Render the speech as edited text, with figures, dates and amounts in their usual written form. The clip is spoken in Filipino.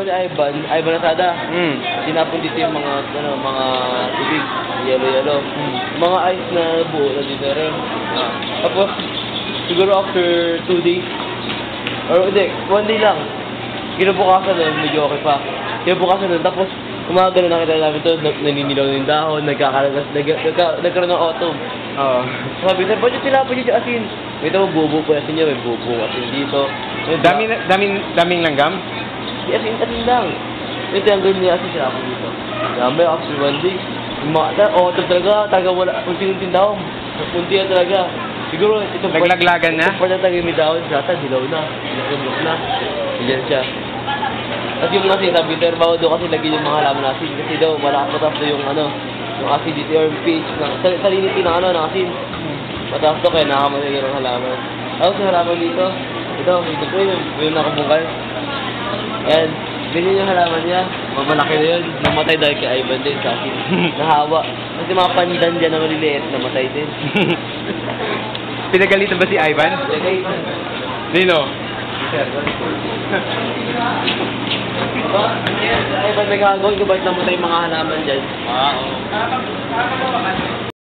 Ivan Asada. Tinapon dito yung mga tubig, yellow. Mga ice na buo na dito rin. Tapos, siguro after 2 days, or hindi, 1 day lang, kinabukasan nun, medyo okay pa. Kinabukasan nun, tapos, umaga na nakita namin ito, naninilaw ng dahon, nagkaroon ng autumn. Sabi na, ba't yung tinapon nyo sa asin? May ito, bubo po asin nyo, may bubo asin dito. Daming langgam? Asin lang. Ito yung gawin niya asin sila ako dito. Dami, after 1 day. Autumn talaga wala, unti-unti daw. Unti yan talaga. Siguro, ito Naglaglagan na? Ito pa na tagay may dahon, sata, dilaw na. Nagkamlok na. Diyan siya. Kasi yung asin, sabi ito, bago daw kasi lagi yung mga halaman asin. Kasi daw, mataas daw yung yung acidity or pH ng salinity ng asin. Mataas daw kaya nakamatay ng halaman. Tapos yung halaman dito, ito po yung nakabungkal. And, ganyan yung halaman niya. Mamalaki na yun. Namatay dahil kay Ivan din sa akin. Nahawa. Kasi mga pandan dyan na maliliit, namatay din. Pinagalitan ba si Ivan? Pinagalitan. Nino? Ivan, may gagawin ko ba't namatay mga halaman dyan? Oo.